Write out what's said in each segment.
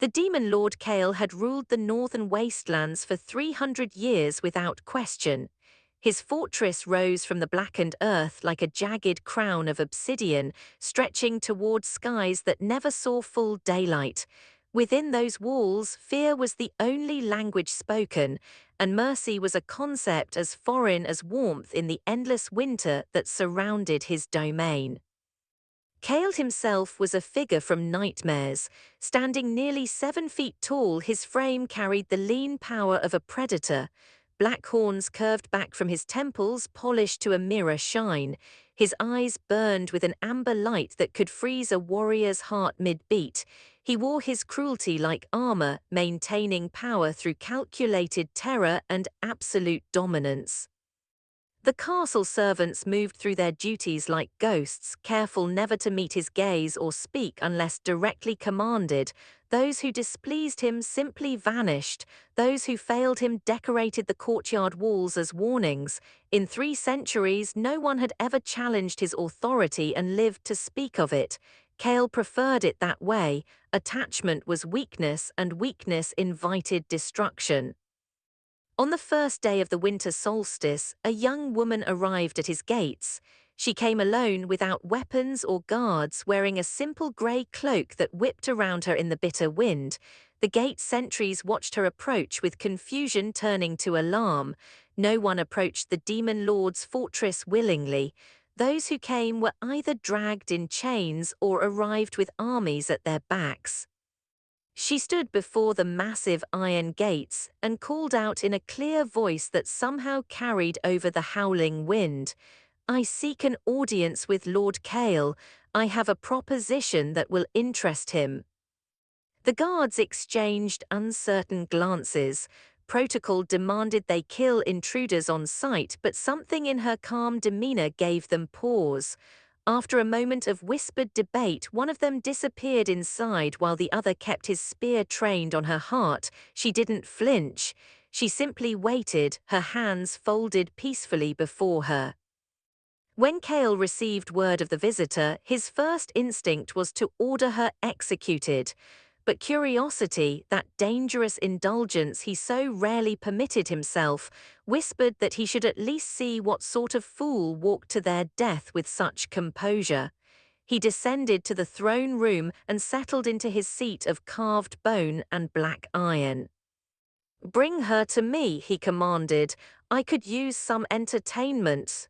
The demon lord Kael had ruled the northern wastelands for 300 years without question. His fortress rose from the blackened earth like a jagged crown of obsidian, stretching toward skies that never saw full daylight. Within those walls, fear was the only language spoken, and mercy was a concept as foreign as warmth in the endless winter that surrounded his domain. Kael himself was a figure from nightmares. Standing nearly 7 feet tall, his frame carried the lean power of a predator. Black horns curved back from his temples, polished to a mirror shine. His eyes burned with an amber light that could freeze a warrior's heart mid-beat. He wore his cruelty like armor, maintaining power through calculated terror and absolute dominance. The castle servants moved through their duties like ghosts, careful never to meet his gaze or speak unless directly commanded. Those who displeased him simply vanished. Those who failed him decorated the courtyard walls as warnings. In 3 centuries, no one had ever challenged his authority and lived to speak of it. Kael preferred it that way. Attachment was weakness, and weakness invited destruction. On the first day of the winter solstice, a young woman arrived at his gates. She came alone, without weapons or guards, wearing a simple grey cloak that whipped around her in the bitter wind. The gate sentries watched her approach, with confusion turning to alarm. No one approached the demon lord's fortress willingly. Those who came were either dragged in chains or arrived with armies at their backs. She stood before the massive iron gates and called out in a clear voice that somehow carried over the howling wind. "I seek an audience with Lord Kael. I have a proposition that will interest him." The guards exchanged uncertain glances. Protocol demanded they kill intruders on sight, but something in her calm demeanor gave them pause. After a moment of whispered debate, one of them disappeared inside while the other kept his spear trained on her heart. She didn't flinch. She simply waited, her hands folded peacefully before her. When Kael received word of the visitor, his first instinct was to order her executed. But curiosity, that dangerous indulgence he so rarely permitted himself, whispered that he should at least see what sort of fool walked to their death with such composure. He descended to the throne room and settled into his seat of carved bone and black iron. "Bring her to me," he commanded. "I could use some entertainment."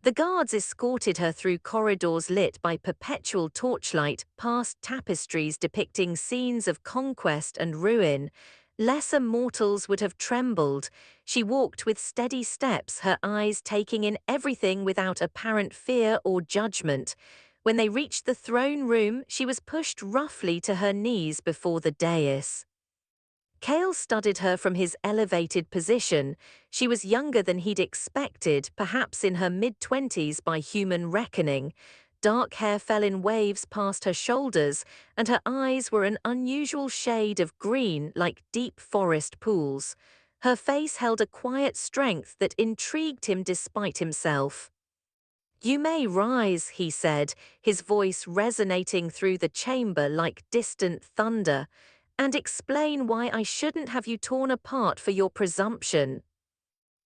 The guards escorted her through corridors lit by perpetual torchlight, past tapestries depicting scenes of conquest and ruin. Lesser mortals would have trembled. She walked with steady steps, her eyes taking in everything without apparent fear or judgment. When they reached the throne room, she was pushed roughly to her knees before the dais. Kael studied her from his elevated position. She was younger than he'd expected, perhaps in her mid-20s by human reckoning. Dark hair fell in waves past her shoulders, and her eyes were an unusual shade of green, like deep forest pools. Her face held a quiet strength that intrigued him despite himself. "You may rise," he said, his voice resonating through the chamber like distant thunder, "and explain why I shouldn't have you torn apart for your presumption."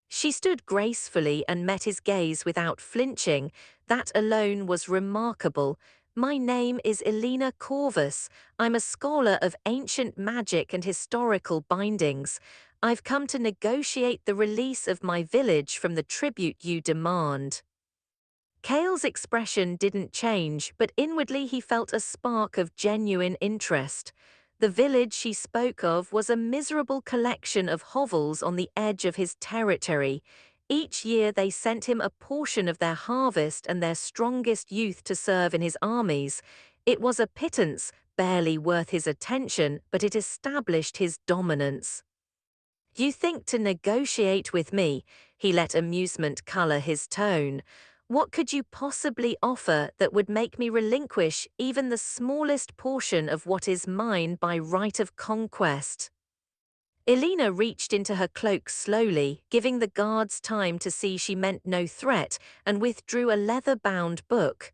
She stood gracefully and met his gaze without flinching. That alone was remarkable. "My name is Elena Corvus. I'm a scholar of ancient magic and historical bindings. I've come to negotiate the release of my village from the tribute you demand." Kael's expression didn't change, but inwardly he felt a spark of genuine interest. The village she spoke of was a miserable collection of hovels on the edge of his territory. Each year they sent him a portion of their harvest and their strongest youth to serve in his armies. It was a pittance, barely worth his attention, but it established his dominance. "You think to negotiate with me?" He let amusement color his tone. "What could you possibly offer that would make me relinquish even the smallest portion of what is mine by right of conquest?" Elena reached into her cloak slowly, giving the guards time to see she meant no threat, and withdrew a leather-bound book.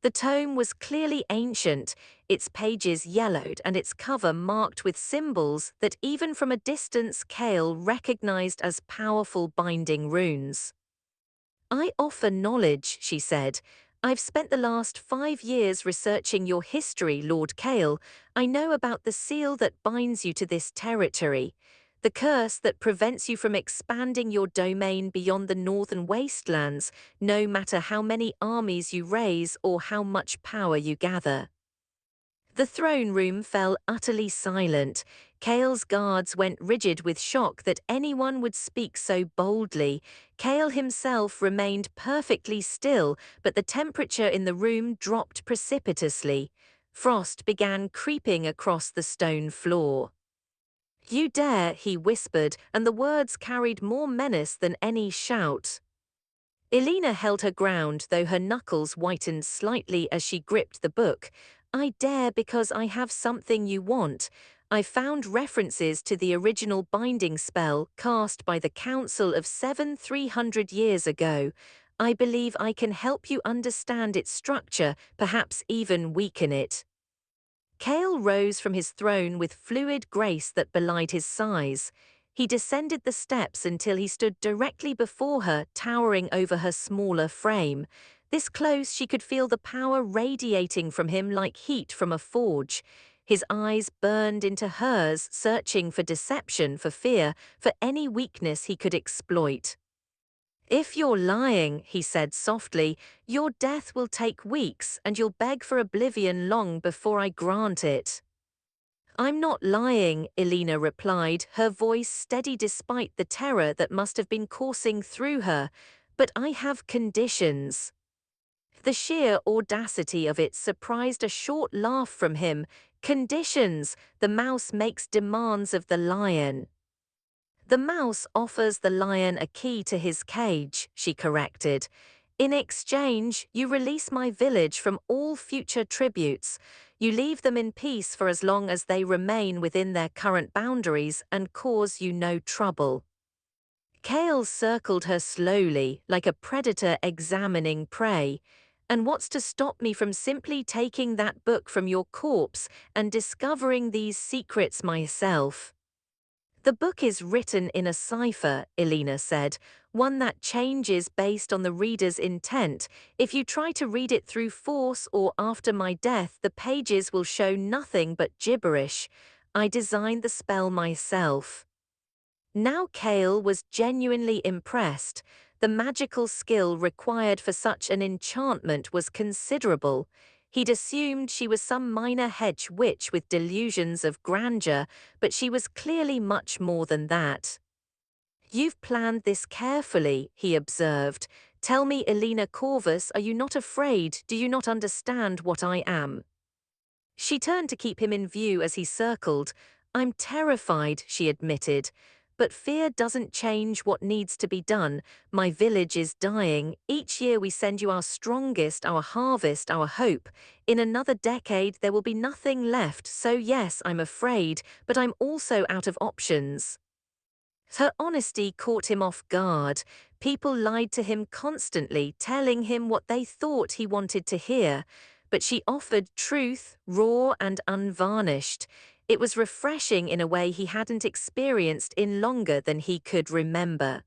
The tome was clearly ancient, its pages yellowed and its cover marked with symbols that even from a distance Kael recognized as powerful binding runes. "I offer knowledge," she said. "I've spent the last 5 years researching your history, Lord Kael. I know about the seal that binds you to this territory, the curse that prevents you from expanding your domain beyond the northern wastelands, no matter how many armies you raise or how much power you gather." The throne room fell utterly silent. Kael's guards went rigid with shock that anyone would speak so boldly. Kael himself remained perfectly still, but the temperature in the room dropped precipitously. Frost began creeping across the stone floor. "You dare," he whispered, and the words carried more menace than any shout. Elena held her ground, though her knuckles whitened slightly as she gripped the book. "I dare because I have something you want. I found references to the original binding spell cast by the Council of 300 years ago. I believe I can help you understand its structure, perhaps even weaken it." Kael rose from his throne with fluid grace that belied his size. He descended the steps until he stood directly before her, towering over her smaller frame. This close, she could feel the power radiating from him like heat from a forge. His eyes burned into hers, searching for deception, for fear, for any weakness he could exploit. "If you're lying," he said softly, "your death will take weeks, and you'll beg for oblivion long before I grant it." "I'm not lying," Elena replied, her voice steady despite the terror that must have been coursing through her. "But I have conditions." The sheer audacity of it surprised a short laugh from him. "Conditions! The mouse makes demands of the lion." "The mouse offers the lion a key to his cage," she corrected. "In exchange, you release my village from all future tributes. You leave them in peace for as long as they remain within their current boundaries and cause you no trouble." Kael circled her slowly, like a predator examining prey. "And what's to stop me from simply taking that book from your corpse and discovering these secrets myself?" "The book is written in a cipher," Elena said, "one that changes based on the reader's intent. If you try to read it through force or after my death, the pages will show nothing but gibberish. I designed the spell myself." Now Kael was genuinely impressed. The magical skill required for such an enchantment was considerable. He'd assumed she was some minor hedge witch with delusions of grandeur, but she was clearly much more than that. "You've planned this carefully," he observed. "Tell me, Elena Corvus, are you not afraid? Do you not understand what I am?" She turned to keep him in view as he circled. "I'm terrified," she admitted. "But fear doesn't change what needs to be done. My village is dying. Each year we send you our strongest, our harvest, our hope. In another decade there will be nothing left, so yes, I'm afraid, but I'm also out of options." Her honesty caught him off guard. People lied to him constantly, telling him what they thought he wanted to hear. But she offered truth, raw and unvarnished. It was refreshing in a way he hadn't experienced in longer than he could remember.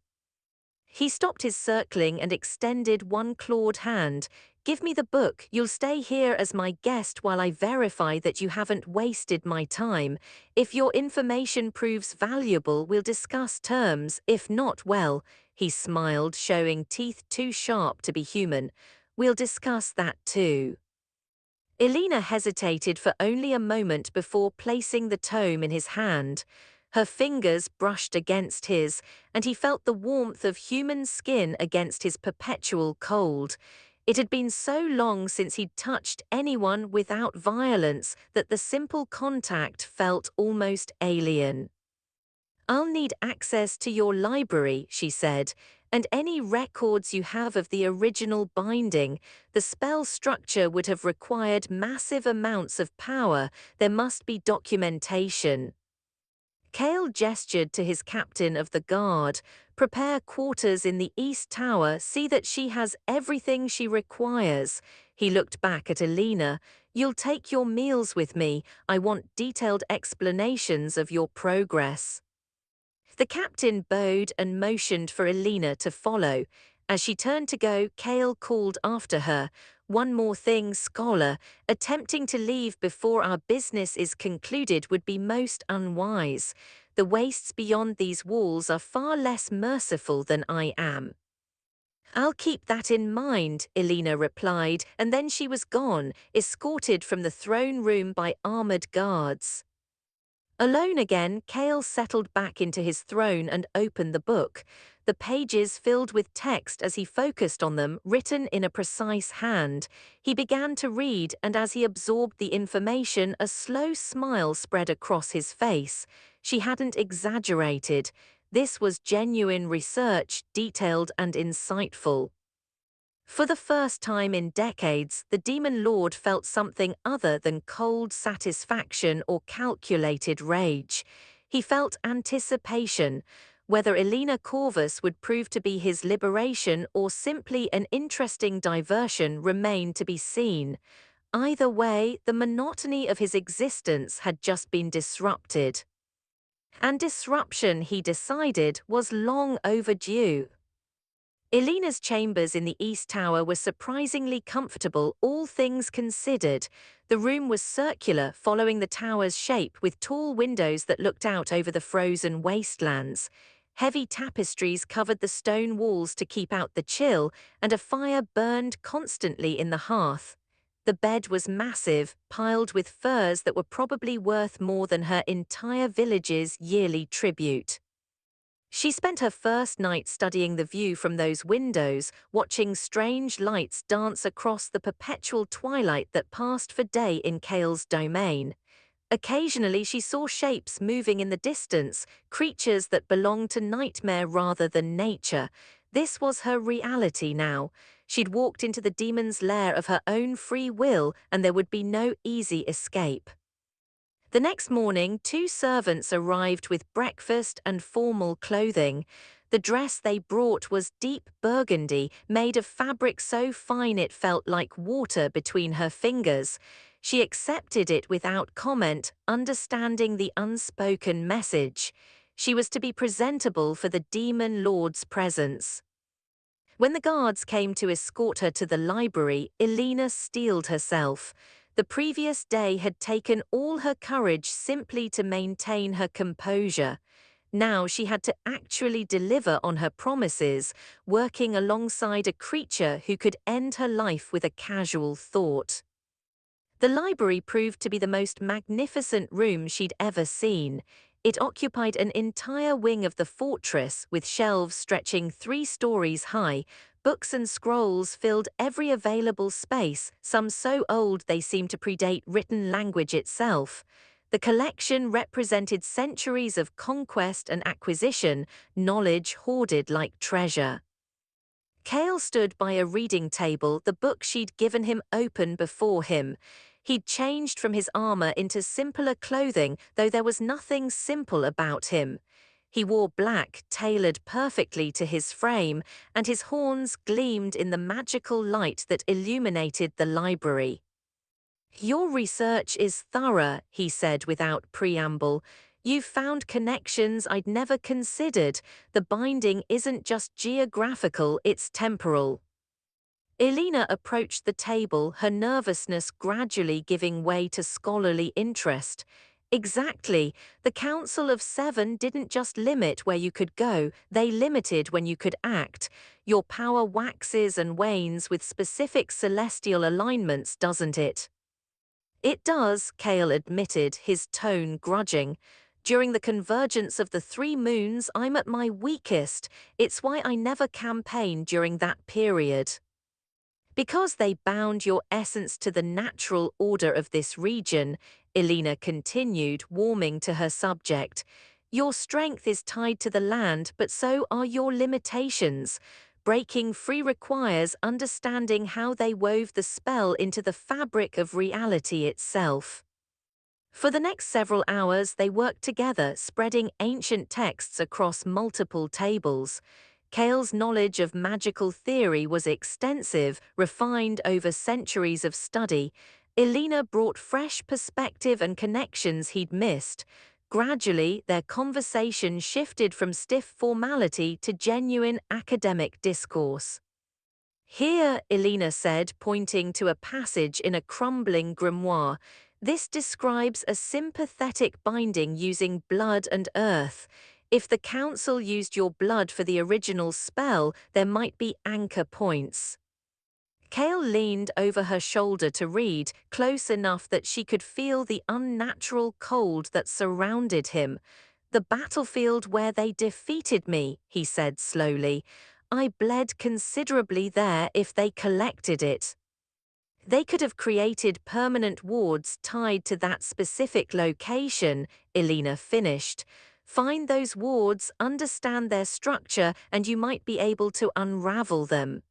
He stopped his circling and extended one clawed hand. "Give me the book. You'll stay here as my guest while I verify that you haven't wasted my time. If your information proves valuable, we'll discuss terms. If not, well," he smiled, showing teeth too sharp to be human, "we'll discuss that too." Elena hesitated for only a moment before placing the tome in his hand. Her fingers brushed against his, and he felt the warmth of human skin against his perpetual cold. It had been so long since he'd touched anyone without violence that the simple contact felt almost alien. "I'll need access to your library," she said, "and any records you have of the original binding. The spell structure would have required massive amounts of power. There must be documentation." Kael gestured to his captain of the guard. "Prepare quarters in the East Tower, see that she has everything she requires." He looked back at Elena. "You'll take your meals with me. I want detailed explanations of your progress." The captain bowed and motioned for Elena to follow. As she turned to go, Kael called after her. "One more thing, scholar. Attempting to leave before our business is concluded would be most unwise. The wastes beyond these walls are far less merciful than I am." "I'll keep that in mind," Elena replied, and then she was gone, escorted from the throne room by armored guards. Alone again, Kael settled back into his throne and opened the book. The pages filled with text as he focused on them, written in a precise hand. He began to read, and as he absorbed the information, a slow smile spread across his face. She hadn't exaggerated. This was genuine research, detailed and insightful. For the first time in decades, the Demon Lord felt something other than cold satisfaction or calculated rage. He felt anticipation. Whether Elena Corvus would prove to be his liberation or simply an interesting diversion remained to be seen. Either way, the monotony of his existence had just been disrupted. And disruption, he decided, was long overdue. Elena's chambers in the East Tower were surprisingly comfortable, all things considered. The room was circular, following the tower's shape, with tall windows that looked out over the frozen wastelands. Heavy tapestries covered the stone walls to keep out the chill, and a fire burned constantly in the hearth. The bed was massive, piled with furs that were probably worth more than her entire village's yearly tribute. She spent her first night studying the view from those windows, watching strange lights dance across the perpetual twilight that passed for day in Kael's domain. Occasionally she saw shapes moving in the distance, creatures that belonged to nightmare rather than nature. This was her reality now. She'd walked into the demon's lair of her own free will, and there would be no easy escape. The next morning, 2 servants arrived with breakfast and formal clothing. The dress they brought was deep burgundy, made of fabric so fine it felt like water between her fingers. She accepted it without comment, understanding the unspoken message. She was to be presentable for the Demon Lord's presence. When the guards came to escort her to the library, Elena steeled herself. The previous day had taken all her courage simply to maintain her composure. Now she had to actually deliver on her promises, working alongside a creature who could end her life with a casual thought. The library proved to be the most magnificent room she'd ever seen. It occupied an entire wing of the fortress, with shelves stretching 3 stories high. Books and scrolls filled every available space, some so old they seemed to predate written language itself. The collection represented centuries of conquest and acquisition, knowledge hoarded like treasure. Kael stood by a reading table, the book she'd given him open before him. He'd changed from his armor into simpler clothing, though there was nothing simple about him. He wore black, tailored perfectly to his frame, and his horns gleamed in the magical light that illuminated the library. "Your research is thorough," he said without preamble. "You've found connections I'd never considered. The binding isn't just geographical, it's temporal." Elena approached the table, her nervousness gradually giving way to scholarly interest. Exactly. The Council of 7 didn't just limit where you could go, they limited when you could act. Your power waxes and wanes with specific celestial alignments, doesn't it? "It does," Kael admitted, his tone grudging. "During the convergence of the 3 moons, I'm at my weakest. It's why I never campaigned during that period." "Because they bound your essence to the natural order of this region," Elena continued, warming to her subject. "Your strength is tied to the land, but so are your limitations. Breaking free requires understanding how they wove the spell into the fabric of reality itself." For the next several hours, they worked together, spreading ancient texts across multiple tables. Kael's knowledge of magical theory was extensive, refined over centuries of study. Elena brought fresh perspective and connections he'd missed. Gradually, their conversation shifted from stiff formality to genuine academic discourse. "Here," Elena said, pointing to a passage in a crumbling grimoire, "this describes a sympathetic binding using blood and earth. If the council used your blood for the original spell, there might be anchor points." Kael leaned over her shoulder to read, close enough that she could feel the unnatural cold that surrounded him. "The battlefield where they defeated me," he said slowly. "I bled considerably there if they collected it." "They could have created permanent wards tied to that specific location," Elena finished. "Find those wards, understand their structure, and you might be able to unravel them."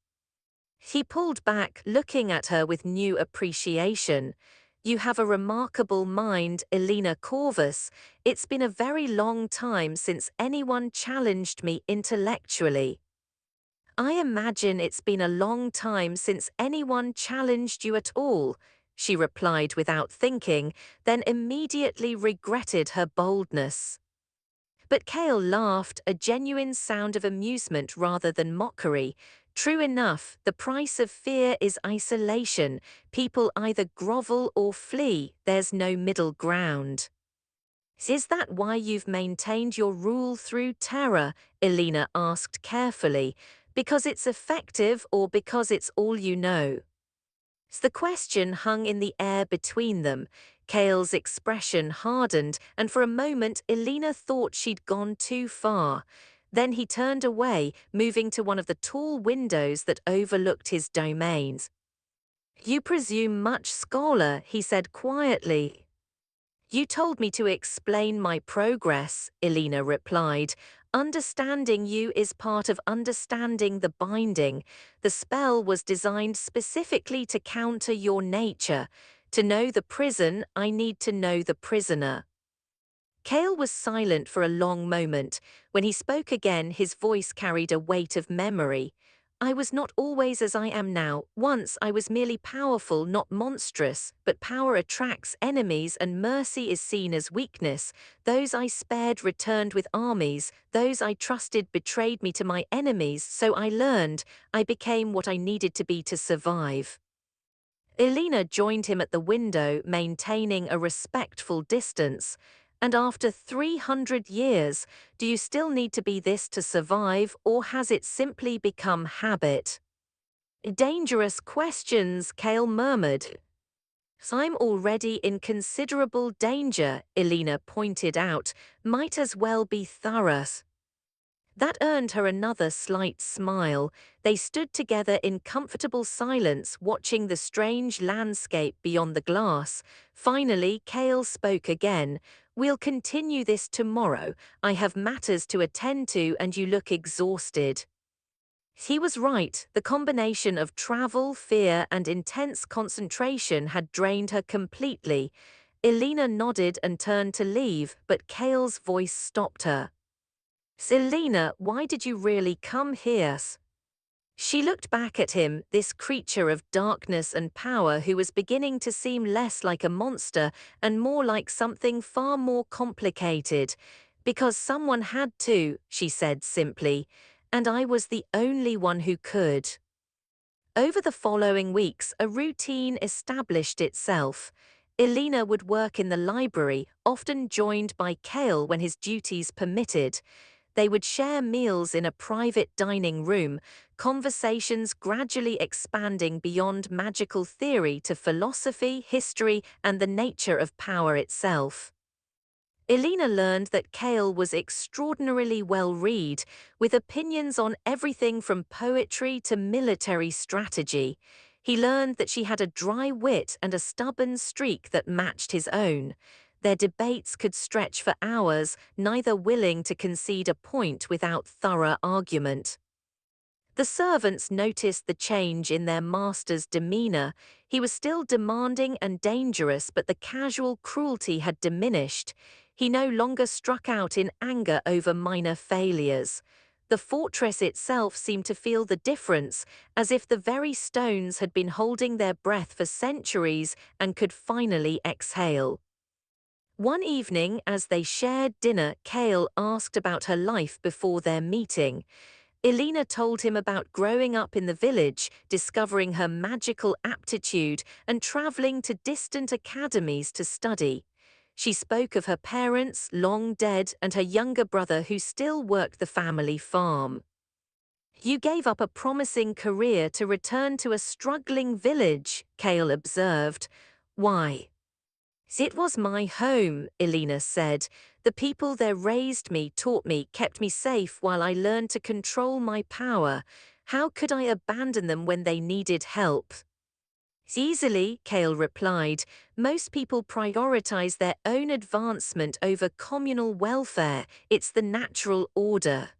He pulled back, looking at her with new appreciation. "You have a remarkable mind, Elena Corvus. It's been a very long time since anyone challenged me intellectually." "I imagine it's been a long time since anyone challenged you at all," she replied without thinking, then immediately regretted her boldness. But Kael laughed, a genuine sound of amusement rather than mockery. "True enough, the price of fear is isolation. People either grovel or flee, there's no middle ground." "Is that why you've maintained your rule through terror?" Elena asked carefully. "Because it's effective or because it's all you know?" The question hung in the air between them. Kael's expression hardened, and for a moment Elena thought she'd gone too far. Then he turned away, moving to one of the tall windows that overlooked his domains. "You presume much, scholar," he said quietly. "You told me to explain my progress," Elena replied. "Understanding you is part of understanding the binding. The spell was designed specifically to counter your nature. To know the prison, I need to know the prisoner." Kael was silent for a long moment. When he spoke again, his voice carried a weight of memory. "I was not always as I am now. Once I was merely powerful, not monstrous, but power attracts enemies and mercy is seen as weakness. Those I spared returned with armies, those I trusted betrayed me to my enemies, so I learned. I became what I needed to be to survive." Elena joined him at the window, maintaining a respectful distance. "And after 300 years, do you still need to be this to survive, or has it simply become habit?" "Dangerous questions," Kael murmured. "I'm already in considerable danger," Elena pointed out. "Might as well be thorough." That earned her another slight smile. They stood together in comfortable silence, watching the strange landscape beyond the glass. Finally, Kael spoke again. "We'll continue this tomorrow. I have matters to attend to and you look exhausted." He was right. The combination of travel, fear, and intense concentration had drained her completely. Elena nodded and turned to leave, but Kael's voice stopped her. "Elena, why did you really come here?" She looked back at him, this creature of darkness and power who was beginning to seem less like a monster and more like something far more complicated. "Because someone had to," she said simply, "and I was the only one who could." Over the following weeks, a routine established itself. Elena would work in the library, often joined by Kael when his duties permitted. They would share meals in a private dining room, conversations gradually expanding beyond magical theory to philosophy, history, and the nature of power itself. Elena learned that Kael was extraordinarily well-read, with opinions on everything from poetry to military strategy. He learned that she had a dry wit and a stubborn streak that matched his own. Their debates could stretch for hours, neither willing to concede a point without thorough argument. The servants noticed the change in their master's demeanor. He was still demanding and dangerous, but the casual cruelty had diminished. He no longer struck out in anger over minor failures. The fortress itself seemed to feel the difference, as if the very stones had been holding their breath for centuries and could finally exhale. One evening, as they shared dinner, Kael asked about her life before their meeting. Elena told him about growing up in the village, discovering her magical aptitude, and traveling to distant academies to study. She spoke of her parents, long dead, and her younger brother who still worked the family farm. You gave up a promising career to return to a struggling village, Kael observed. Why? It was my home, Elena said. The people there raised me, taught me, kept me safe while I learned to control my power. How could I abandon them when they needed help? Easily, Kael replied. Most people prioritize their own advancement over communal welfare. It's the natural order.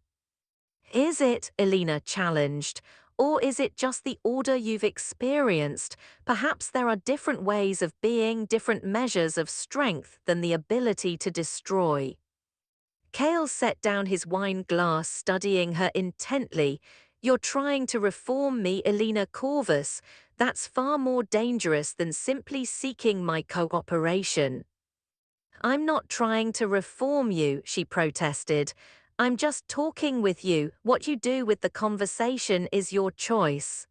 Is it, Elena challenged, or is it just the order you've experienced? Perhaps there are different ways of being, different measures of strength than the ability to destroy. Kael set down his wine glass, studying her intently. You're trying to reform me, Elena Corvus. That's far more dangerous than simply seeking my cooperation. I'm not trying to reform you, she protested. I'm just talking with you. What you do with the conversation is your choice.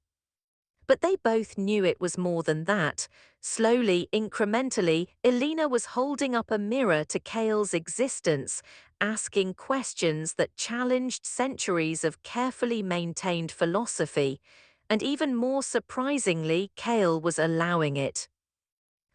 But they both knew it was more than that. Slowly, incrementally, Elena was holding up a mirror to Kael's existence, asking questions that challenged centuries of carefully maintained philosophy. And even more surprisingly, Kael was allowing it.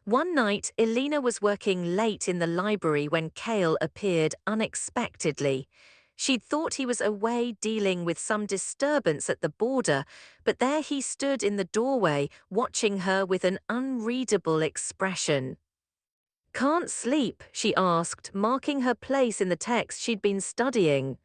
One night, Elena was working late in the library when Kael appeared unexpectedly. She'd thought he was away dealing with some disturbance at the border, but there he stood in the doorway, watching her with an unreadable expression. "Can't sleep?" she asked, marking her place in the text she'd been studying.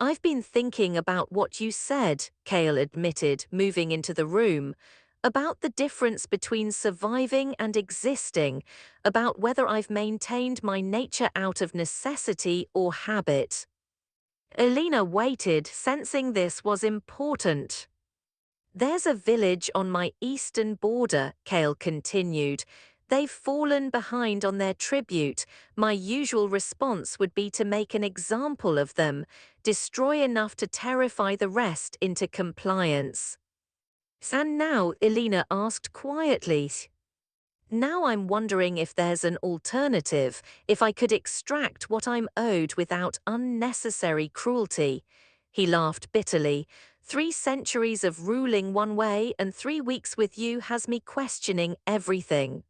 "I've been thinking about what you said," Kael admitted, moving into the room. "About the difference between surviving and existing, about whether I've maintained my nature out of necessity or habit." Elena waited, sensing this was important. "There's a village on my eastern border," Kael continued. "They've fallen behind on their tribute. My usual response would be to make an example of them, destroy enough to terrify the rest into compliance." "And now," Elena asked quietly, "now I'm wondering if there's an alternative, if I could extract what I'm owed without unnecessary cruelty." He laughed bitterly. 3 centuries of ruling one way and 3 weeks with you has me questioning everything."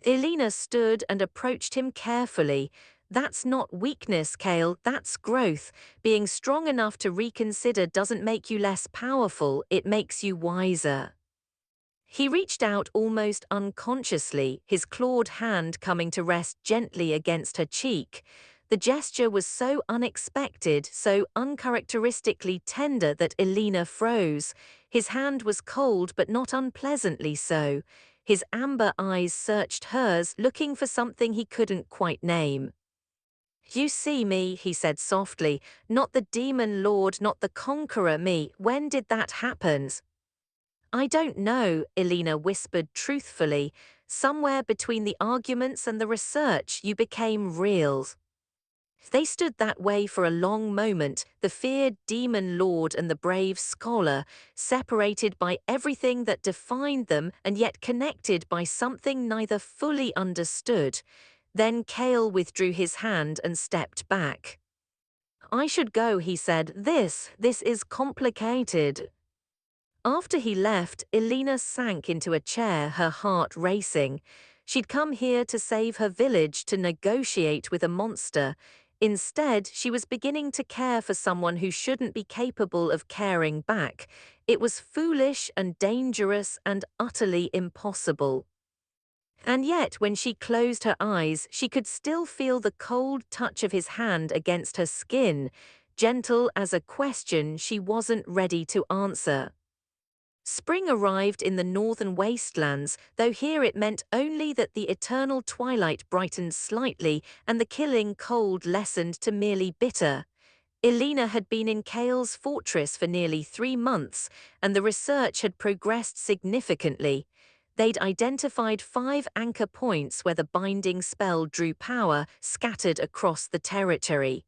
Elena stood and approached him carefully. "That's not weakness, Kael, that's growth. Being strong enough to reconsider doesn't make you less powerful, it makes you wiser." He reached out almost unconsciously, his clawed hand coming to rest gently against her cheek. The gesture was so unexpected, so uncharacteristically tender that Elena froze. His hand was cold but not unpleasantly so. His amber eyes searched hers, looking for something he couldn't quite name. "You see me," he said softly, "not the demon lord, not the conqueror me. When did that happen?" "I don't know," Elena whispered truthfully. "Somewhere between the arguments and the research, you became real." They stood that way for a long moment, the feared demon lord and the brave scholar, separated by everything that defined them and yet connected by something neither fully understood. Then Kael withdrew his hand and stepped back. "I should go," he said. This is complicated." After he left, Elena sank into a chair, her heart racing. She'd come here to save her village, to negotiate with a monster. Instead, she was beginning to care for someone who shouldn't be capable of caring back. It was foolish and dangerous and utterly impossible. And yet, when she closed her eyes, she could still feel the cold touch of his hand against her skin, gentle as a question she wasn't ready to answer. Spring arrived in the northern wastelands, though here it meant only that the eternal twilight brightened slightly and the killing cold lessened to merely bitter. Elena had been in Kael's fortress for nearly 3 months, and the research had progressed significantly. They'd identified 5 anchor points where the binding spell drew power scattered across the territory.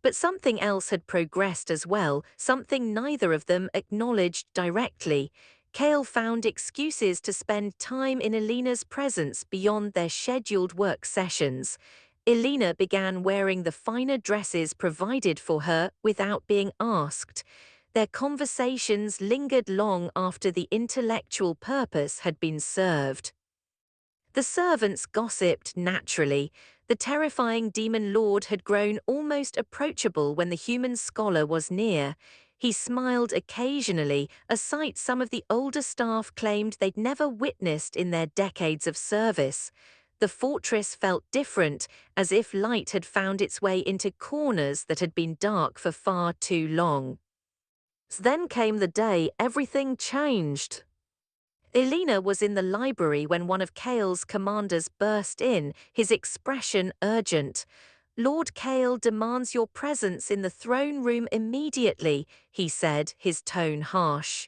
But something else had progressed as well, something neither of them acknowledged directly. Kael found excuses to spend time in Elena's presence beyond their scheduled work sessions. Elena began wearing the finer dresses provided for her without being asked. Their conversations lingered long after the intellectual purpose had been served. The servants gossiped naturally. The terrifying demon lord had grown almost approachable when the human scholar was near. He smiled occasionally, a sight some of the older staff claimed they'd never witnessed in their decades of service. The fortress felt different, as if light had found its way into corners that had been dark for far too long. Then came the day everything changed. Elena was in the library when one of Kael's commanders burst in, his expression urgent. "Lord Kael demands your presence in the throne room immediately," he said, his tone harsh.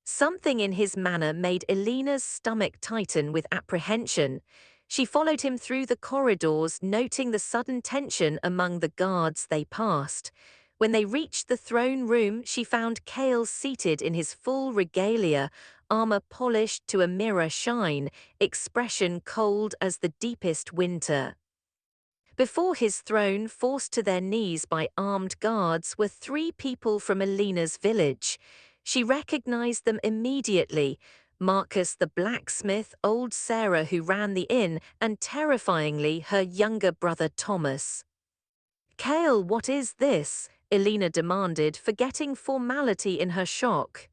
Something in his manner made Elena's stomach tighten with apprehension. She followed him through the corridors, noting the sudden tension among the guards they passed. When they reached the throne room, she found Kael seated in his full regalia, armor polished to a mirror shine, expression cold as the deepest winter. Before his throne, forced to their knees by armed guards, were 3 people from Elena's village. She recognized them immediately: Marcus the blacksmith, old Sarah who ran the inn, and terrifyingly her younger brother Thomas. "Kael, what is this?" Elena demanded, forgetting formality in her shock.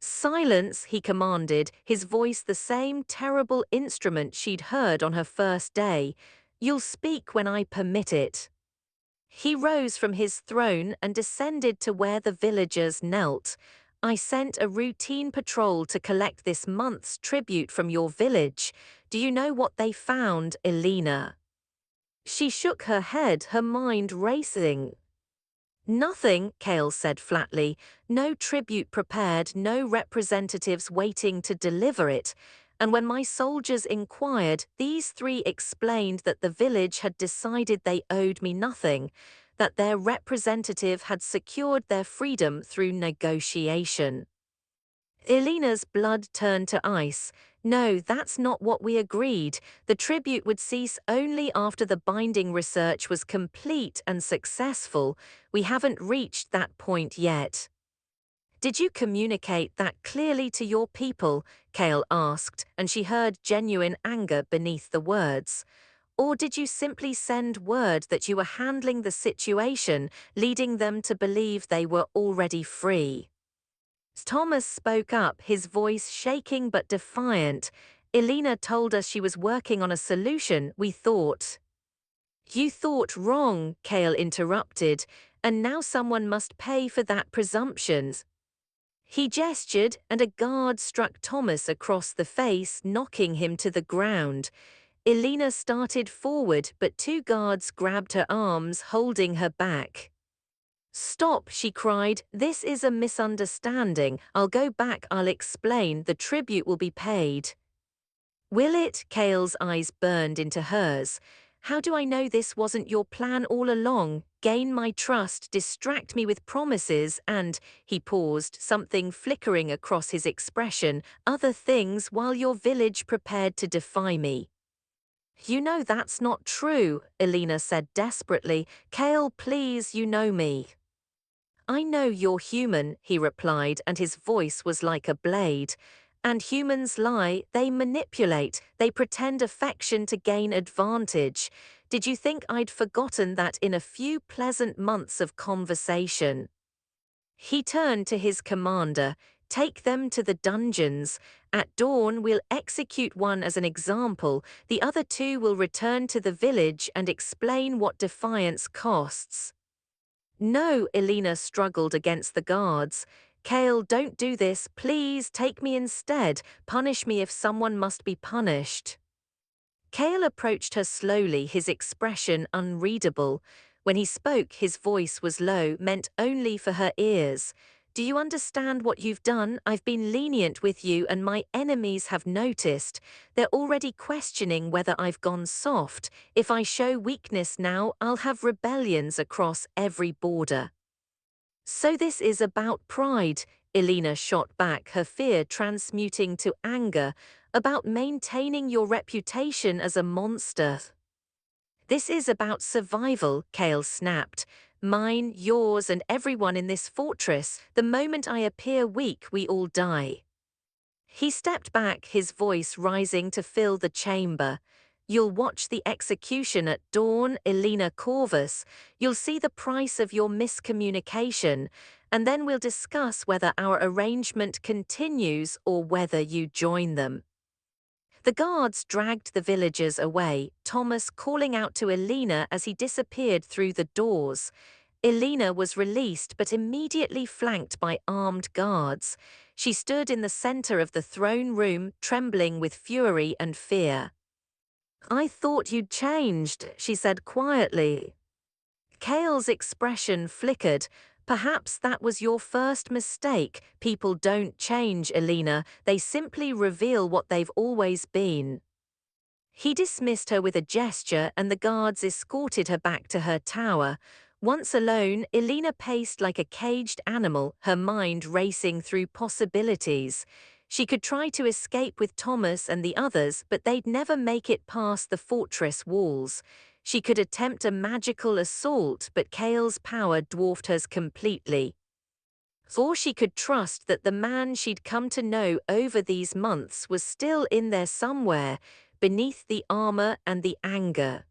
"Silence," he commanded, his voice the same terrible instrument she'd heard on her first day. "You'll speak when I permit it." He rose from his throne and descended to where the villagers knelt. "I sent a routine patrol to collect this month's tribute from your village. Do you know what they found, Elena?" She shook her head, her mind racing. "Nothing," Kael said flatly. "No tribute prepared, no representatives waiting to deliver it. And when my soldiers inquired, these 3 explained that the village had decided they owed me nothing, that their representative had secured their freedom through negotiation." Elena's blood turned to ice. "No, that's not what we agreed. The tribute would cease only after the binding research was complete and successful. We haven't reached that point yet." "Did you communicate that clearly to your people?" Kael asked, and she heard genuine anger beneath the words. "Or did you simply send word that you were handling the situation, leading them to believe they were already free?" Thomas spoke up, his voice shaking but defiant. "Elena told us she was working on a solution, we thought." "You thought wrong," Kael interrupted, "and now someone must pay for that presumption." He gestured, and a guard struck Thomas across the face, knocking him to the ground. Elena started forward, but 2 guards grabbed her arms, holding her back. "Stop," she cried. "This is a misunderstanding. I'll go back, I'll explain. The tribute will be paid." "Will it?" Kael's eyes burned into hers. "How do I know this wasn't your plan all along? Gain my trust, distract me with promises, and," he paused, something flickering across his expression, "other things while your village prepared to defy me." "You know that's not true," Elena said desperately. "Kael, please, you know me." "I know you're human," he replied, and his voice was like a blade. "And humans lie, they manipulate, they pretend affection to gain advantage. Did you think I'd forgotten that in a few pleasant months of conversation?" He turned to his commander. "Take them to the dungeons. At dawn, we'll execute one as an example. The other 2 will return to the village and explain what defiance costs." "No," Elena struggled against the guards. "Kael, don't do this. Please, take me instead. Punish me if someone must be punished." Kael approached her slowly, his expression unreadable. When he spoke, his voice was low, meant only for her ears. Do you understand what you've done? I've been lenient with you, and my enemies have noticed. They're already questioning whether I've gone soft. If I show weakness now, I'll have rebellions across every border. So this is about pride, Elena shot back, her fear transmuting to anger, about maintaining your reputation as a monster. This is about survival, Kael snapped. Mine, yours, and everyone in this fortress. The moment I appear weak, we all die. He stepped back, his voice rising to fill the chamber. You'll watch the execution at dawn, Elena Corvus. You'll see the price of your miscommunication, and then we'll discuss whether our arrangement continues or whether you join them. The guards dragged the villagers away, Thomas calling out to Elena as he disappeared through the doors. Elena was released but immediately flanked by armed guards. She stood in the center of the throne room, trembling with fury and fear. I thought you'd changed, she said quietly. Kael's expression flickered. Perhaps that was your first mistake. People don't change, Elena. They simply reveal what they've always been. He dismissed her with a gesture, and the guards escorted her back to her tower. Once alone, Elena paced like a caged animal, her mind racing through possibilities. She could try to escape with Thomas and the others, but they'd never make it past the fortress walls. She could attempt a magical assault, but Kael's power dwarfed hers completely. Or she could trust that the man she'd come to know over these months was still in there somewhere, beneath the armor and the anger.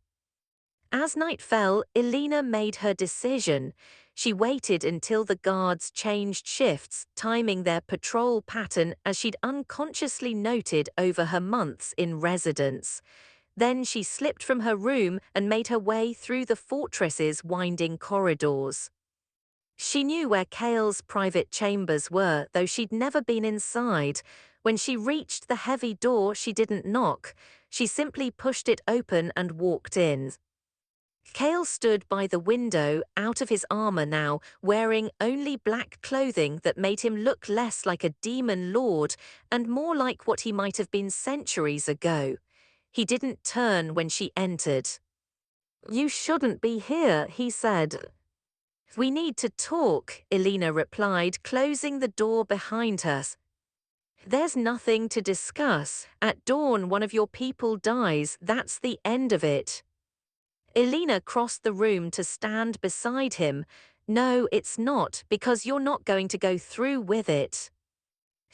As night fell, Elena made her decision. She waited until the guards changed shifts, timing their patrol pattern as she'd unconsciously noted over her months in residence. Then she slipped from her room and made her way through the fortress's winding corridors. She knew where Kael's private chambers were, though she'd never been inside. When she reached the heavy door, she didn't knock. She simply pushed it open and walked in. Kael stood by the window, out of his armor now, wearing only black clothing that made him look less like a demon lord and more like what he might have been centuries ago. He didn't turn when she entered. You shouldn't be here, he said. We need to talk, Elena replied, closing the door behind her. There's nothing to discuss. At dawn, one of your people dies. That's the end of it. Elena crossed the room to stand beside him. No, it's not, because you're not going to go through with it.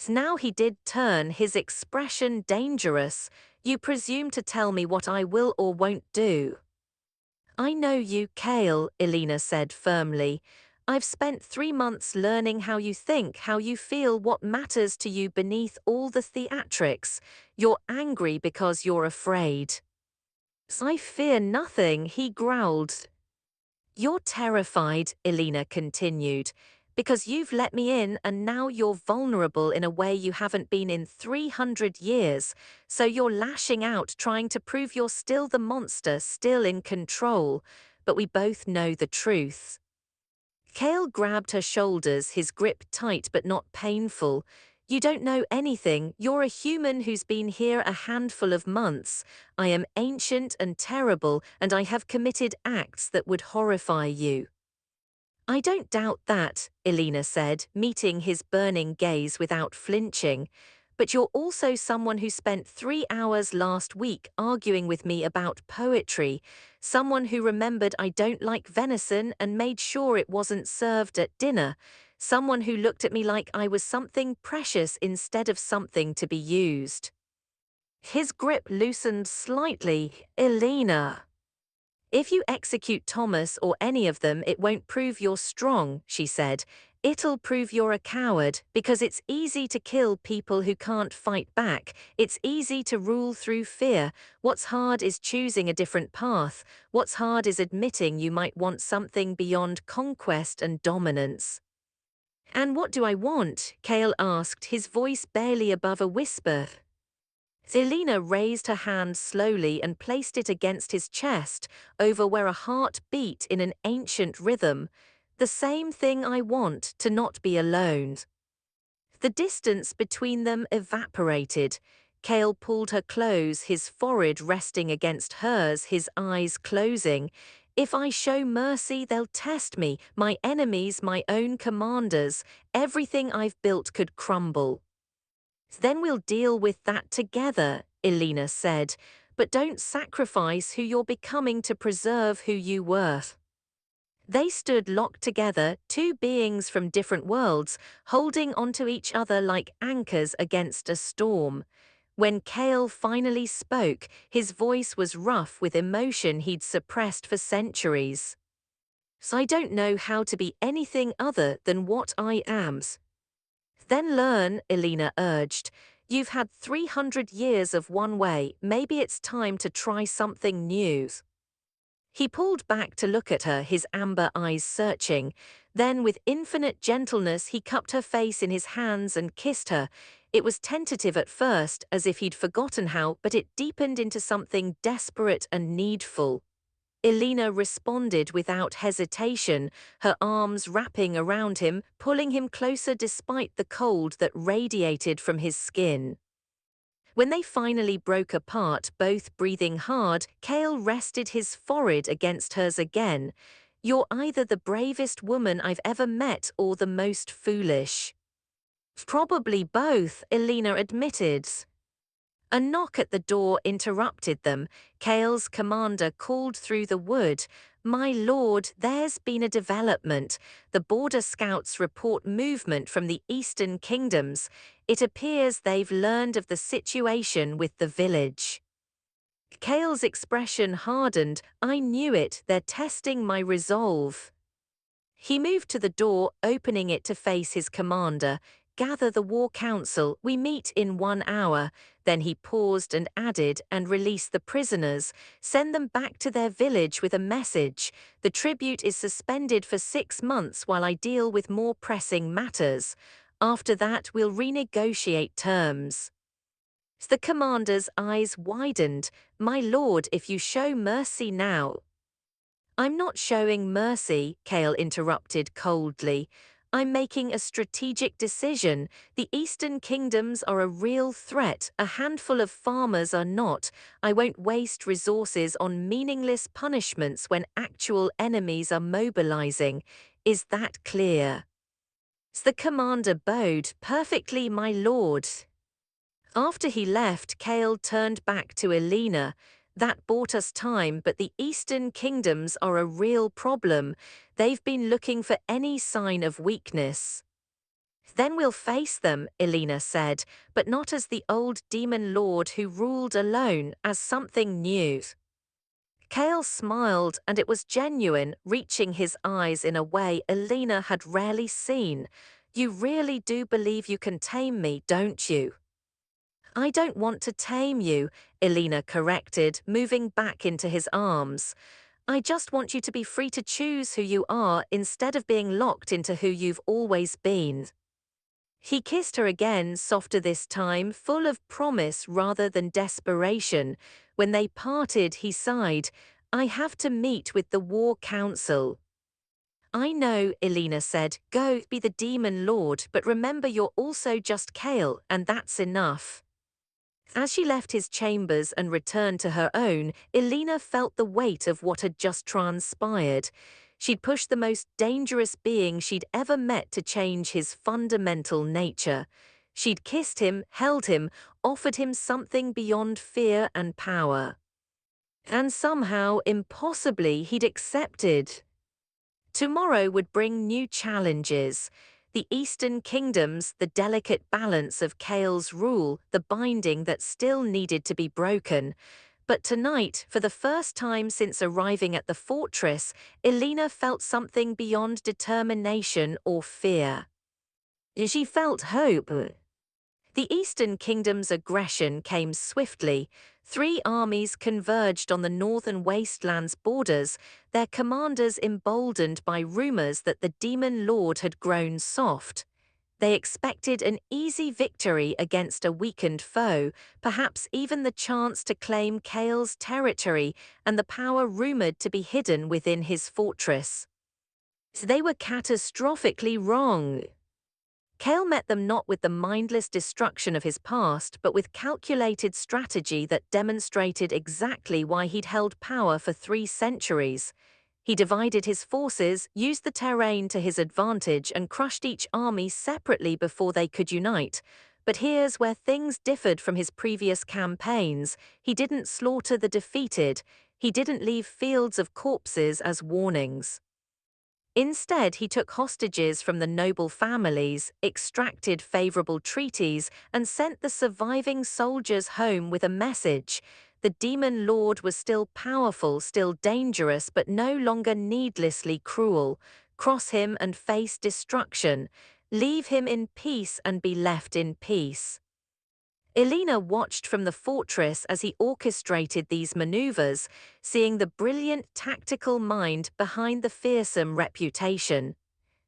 Now he did turn, his expression dangerous. You presume to tell me what I will or won't do. I know you, Kael, Elena said firmly. I've spent 3 months learning how you think, how you feel, what matters to you beneath all the theatrics. You're angry because you're afraid. I fear nothing, he growled. You're terrified, Elena continued, because you've let me in and now you're vulnerable in a way you haven't been in 300 years, so you're lashing out trying to prove you're still the monster, still in control, but we both know the truth. Kael grabbed her shoulders, his grip tight but not painful. You don't know anything. You're a human who's been here a handful of months. I am ancient and terrible, and I have committed acts that would horrify you. I don't doubt that, Elena said, meeting his burning gaze without flinching. But you're also someone who spent 3 hours last week arguing with me about poetry, someone who remembered I don't like venison and made sure it wasn't served at dinner, someone who looked at me like I was something precious instead of something to be used. His grip loosened slightly. Elena. If you execute Thomas or any of them, it won't prove you're strong, she said. It'll prove you're a coward, because it's easy to kill people who can't fight back. It's easy to rule through fear. What's hard is choosing a different path. What's hard is admitting you might want something beyond conquest and dominance. And what do I want? Kael asked, his voice barely above a whisper. Elena raised her hand slowly and placed it against his chest, over where a heart beat in an ancient rhythm. The same thing I want, to not be alone. The distance between them evaporated. Kael pulled her close, his forehead resting against hers, his eyes closing. If I show mercy, they'll test me, my enemies, my own commanders. Everything I've built could crumble. Then we'll deal with that together, Elena said, but don't sacrifice who you're becoming to preserve who you were. They stood locked together, two beings from different worlds, holding onto each other like anchors against a storm. When Kael finally spoke, his voice was rough with emotion he'd suppressed for centuries. So I don't know how to be anything other than what I am. Then learn, Elena urged. You've had 300 years of one way, maybe it's time to try something new. He pulled back to look at her, his amber eyes searching. Then, with infinite gentleness, he cupped her face in his hands and kissed her. It was tentative at first, as if he'd forgotten how, but it deepened into something desperate and needful. Elena responded without hesitation, her arms wrapping around him, pulling him closer despite the cold that radiated from his skin. When they finally broke apart, both breathing hard, Kael rested his forehead against hers again. You're either the bravest woman I've ever met or the most foolish. Probably both, Elena admitted. A knock at the door interrupted them. Kael's commander called through the wood. My lord, there's been a development. The border scouts report movement from the eastern kingdoms. It appears they've learned of the situation with the village. Kael's expression hardened. I knew it, they're testing my resolve. He moved to the door, opening it to face his commander. Gather the war council, we meet in 1 hour. Then he paused and added, and release the prisoners. Send them back to their village with a message. The tribute is suspended for 6 months while I deal with more pressing matters. After that, we'll renegotiate terms. The commander's eyes widened. My lord, if you show mercy now. I'm not showing mercy, Kael interrupted coldly. I'm making a strategic decision. The Eastern Kingdoms are a real threat. A handful of farmers are not. I won't waste resources on meaningless punishments when actual enemies are mobilizing. Is that clear? The commander bowed. Perfectly, my lord. After he left, Kael turned back to Elena. That bought us time, but the Eastern Kingdoms are a real problem. They've been looking for any sign of weakness. Then we'll face them, Elena said, but not as the old demon lord who ruled alone, as something new. Kael smiled, and it was genuine, reaching his eyes in a way Elena had rarely seen. You really do believe you can tame me, don't you? I don't want to tame you, Elena corrected, moving back into his arms. I just want you to be free to choose who you are instead of being locked into who you've always been. He kissed her again, softer this time, full of promise rather than desperation. When they parted, he sighed, I have to meet with the war council. I know, Elena said, go be the demon lord, but remember you're also just Kael, and that's enough. As she left his chambers and returned to her own, Elena felt the weight of what had just transpired. She'd pushed the most dangerous being she'd ever met to change his fundamental nature. She'd kissed him, held him, offered him something beyond fear and power. And somehow, impossibly, he'd accepted. Tomorrow would bring new challenges. The Eastern Kingdoms, the delicate balance of Kael's rule, the binding that still needed to be broken. But tonight, for the first time since arriving at the fortress, Elena felt something beyond determination or fear. She felt hope. The Eastern Kingdom's aggression came swiftly. 3 armies converged on the northern wastelands borders, their commanders emboldened by rumors that the demon lord had grown soft. They expected an easy victory against a weakened foe, perhaps even the chance to claim Kael's territory and the power rumored to be hidden within his fortress. They were catastrophically wrong. Kael met them not with the mindless destruction of his past, but with calculated strategy that demonstrated exactly why he'd held power for 3 centuries. He divided his forces, used the terrain to his advantage, and crushed each army separately before they could unite. But here's where things differed from his previous campaigns. He didn't slaughter the defeated. He didn't leave fields of corpses as warnings. Instead, he took hostages from the noble families, extracted favorable treaties, and sent the surviving soldiers home with a message. The demon lord was still powerful, still dangerous, but no longer needlessly cruel. Cross him and face destruction. Leave him in peace and be left in peace. Elena watched from the fortress as he orchestrated these maneuvers, seeing the brilliant tactical mind behind the fearsome reputation.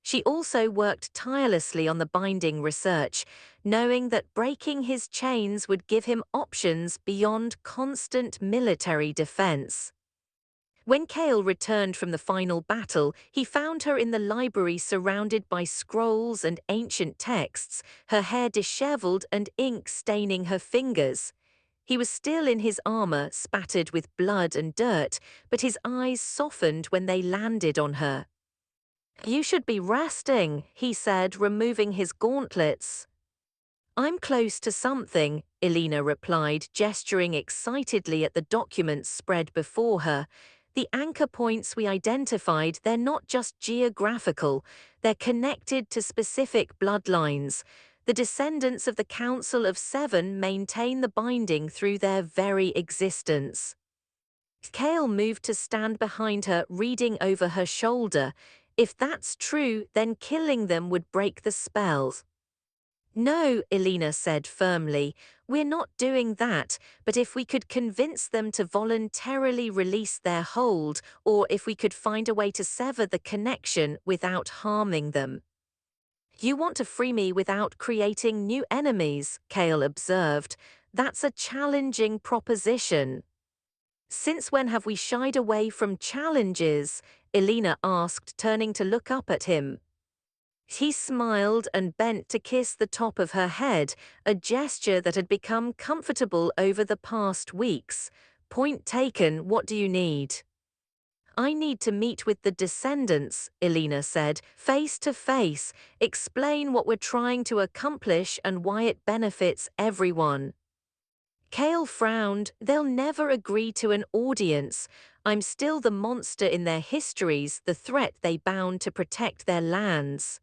She also worked tirelessly on the binding research, knowing that breaking his chains would give him options beyond constant military defense. When Kael returned from the final battle, he found her in the library surrounded by scrolls and ancient texts, her hair disheveled and ink staining her fingers. He was still in his armor, spattered with blood and dirt, but his eyes softened when they landed on her. "You should be resting," he said, removing his gauntlets. "I'm close to something," Elena replied, gesturing excitedly at the documents spread before her. The anchor points we identified, they're not just geographical, they're connected to specific bloodlines. The descendants of the Council of Seven maintain the binding through their very existence. Kael moved to stand behind her, reading over her shoulder. If that's true, then killing them would break the spells. "No," Elena said firmly, "we're not doing that, but if we could convince them to voluntarily release their hold, or if we could find a way to sever the connection without harming them." "You want to free me without creating new enemies," Kael observed. "That's a challenging proposition." "Since when have we shied away from challenges?" Elena asked, turning to look up at him. He smiled and bent to kiss the top of her head, a gesture that had become comfortable over the past weeks. "Point taken, what do you need?" "I need to meet with the descendants," Elena said, "face to face, explain what we're trying to accomplish and why it benefits everyone." Kael frowned. "They'll never agree to an audience. I'm still the monster in their histories, the threat they bound to protect their lands."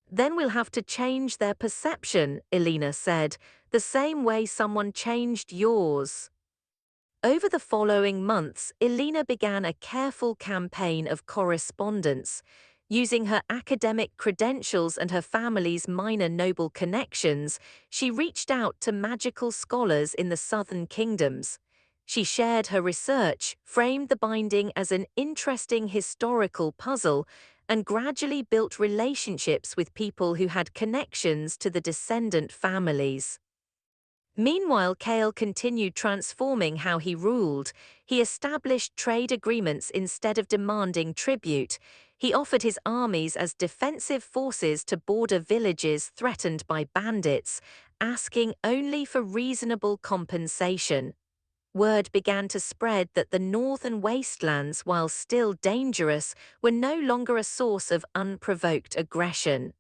"Then we'll have to change their perception," Elena said, "the same way someone changed yours." Over the following months, Elena began a careful campaign of correspondence. Using her academic credentials and her family's minor noble connections, she reached out to magical scholars in the southern kingdoms. She shared her research, framed the binding as an interesting historical puzzle, and gradually built relationships with people who had connections to the descendant families. Meanwhile, Kael continued transforming how he ruled. He established trade agreements instead of demanding tribute. He offered his armies as defensive forces to border villages threatened by bandits, asking only for reasonable compensation. Word began to spread that the northern wastelands, while still dangerous, were no longer a source of unprovoked aggression.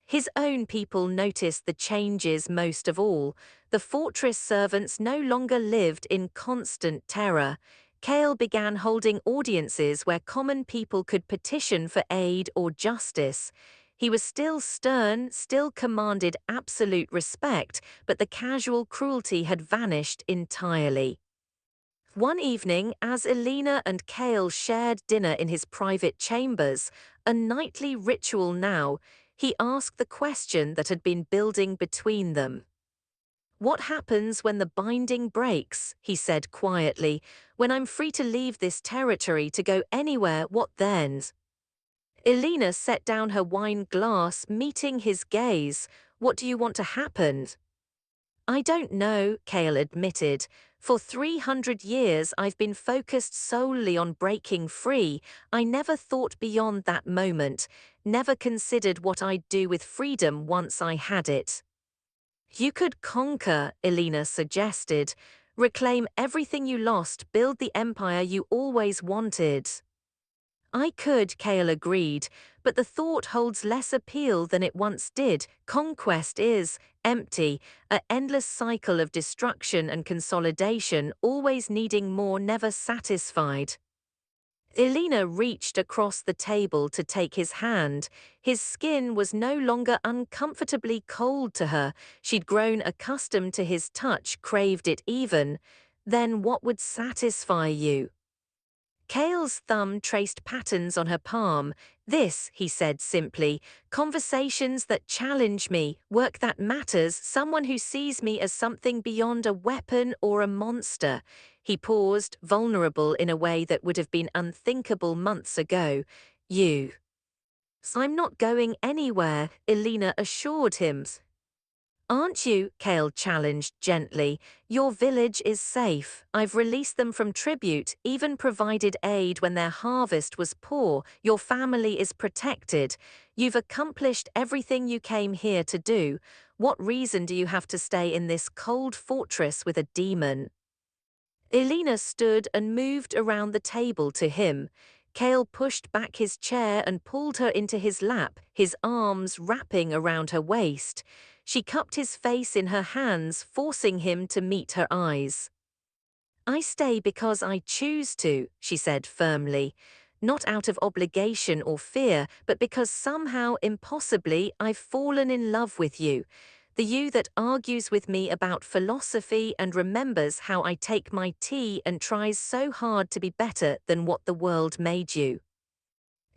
His own people noticed the changes most of all. The fortress servants no longer lived in constant terror. Kael began holding audiences where common people could petition for aid or justice. He was still stern, still commanded absolute respect, but the casual cruelty had vanished entirely. One evening, as Elena and Kael shared dinner in his private chambers, a nightly ritual now, he asked the question that had been building between them. "What happens when the binding breaks?" he said quietly. "When I'm free to leave this territory to go anywhere, what then?" Elena set down her wine glass, meeting his gaze. What do you want to happen? I don't know, Kael admitted. For 300 years I've been focused solely on breaking free. I never thought beyond that moment, never considered what I'd do with freedom once I had it. You could conquer, Elena suggested. Reclaim everything you lost, build the empire you always wanted. I could, Kael agreed, but the thought holds less appeal than it once did. Conquest is empty, an endless cycle of destruction and consolidation, always needing more, never satisfied. Elena reached across the table to take his hand. His skin was no longer uncomfortably cold to her. She'd grown accustomed to his touch, craved it even. Then what would satisfy you? Kael's thumb traced patterns on her palm. This, he said simply, conversations that challenge me, work that matters, someone who sees me as something beyond a weapon or a monster. He paused, vulnerable in a way that would have been unthinkable months ago. You. I'm not going anywhere, Elena assured him. Aren't you? Kael challenged gently. Your village is safe. I've released them from tribute, even provided aid when their harvest was poor. Your family is protected. You've accomplished everything you came here to do. What reason do you have to stay in this cold fortress with a demon? Elena stood and moved around the table to him. Kael pushed back his chair and pulled her into his lap, his arms wrapping around her waist. She cupped his face in her hands, forcing him to meet her eyes. I stay because I choose to, she said firmly. Not out of obligation or fear, but because somehow, impossibly, I've fallen in love with you. The you that argues with me about philosophy and remembers how I take my tea and tries so hard to be better than what the world made you.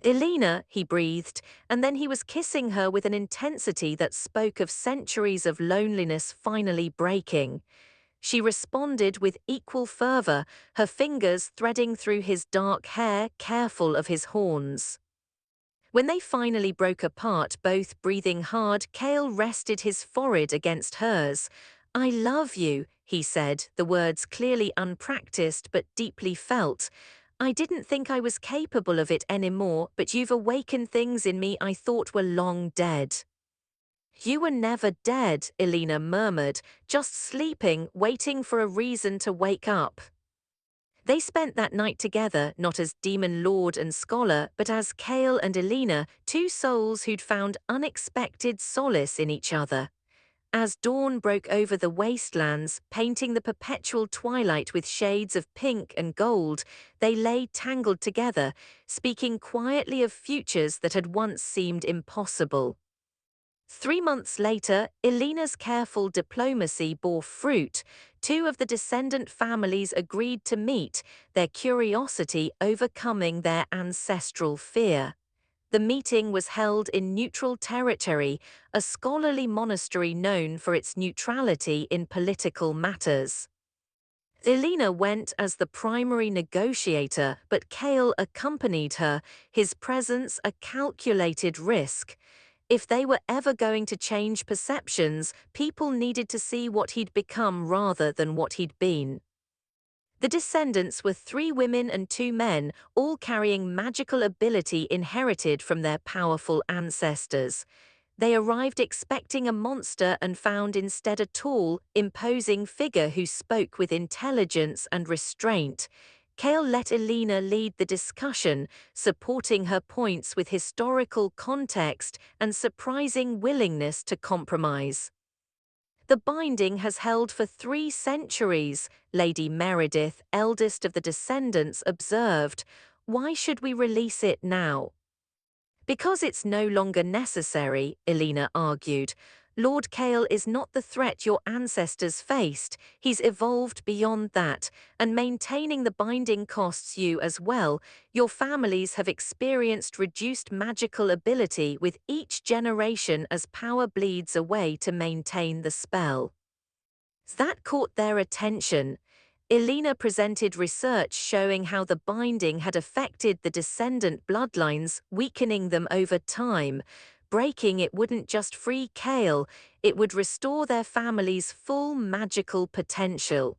Elena, he breathed, and then he was kissing her with an intensity that spoke of centuries of loneliness finally breaking. She responded with equal fervor, her fingers threading through his dark hair, careful of his horns. When they finally broke apart, both breathing hard, Kael rested his forehead against hers. I love you, he said, the words clearly unpracticed but deeply felt. I didn't think I was capable of it anymore, but you've awakened things in me I thought were long dead. You were never dead, Elena murmured, just sleeping, waiting for a reason to wake up. They spent that night together, not as demon lord and scholar, but as Kael and Elena, two souls who'd found unexpected solace in each other. As dawn broke over the wastelands, painting the perpetual twilight with shades of pink and gold, they lay tangled together, speaking quietly of futures that had once seemed impossible. 3 months later, Elena's careful diplomacy bore fruit. Two of the descendant families agreed to meet, their curiosity overcoming their ancestral fear. The meeting was held in neutral territory, a scholarly monastery known for its neutrality in political matters. Elena went as the primary negotiator, but Kael accompanied her, his presence a calculated risk. If they were ever going to change perceptions, people needed to see what he'd become rather than what he'd been. The descendants were 3 women and 2 men, all carrying magical ability inherited from their powerful ancestors. They arrived expecting a monster and found instead a tall, imposing figure who spoke with intelligence and restraint. Kael let Elena lead the discussion, supporting her points with historical context and surprising willingness to compromise. The binding has held for 3 centuries, Lady Meredith, eldest of the descendants, observed. Why should we release it now? Because it's no longer necessary, Elena argued. Lord Kael is not the threat your ancestors faced. He's evolved beyond that, and maintaining the binding costs you as well. Your families have experienced reduced magical ability with each generation as power bleeds away to maintain the spell. That caught their attention. Elena presented research showing how the binding had affected the descendant bloodlines, weakening them over time. Breaking it wouldn't just free Kael, it would restore their family's full magical potential.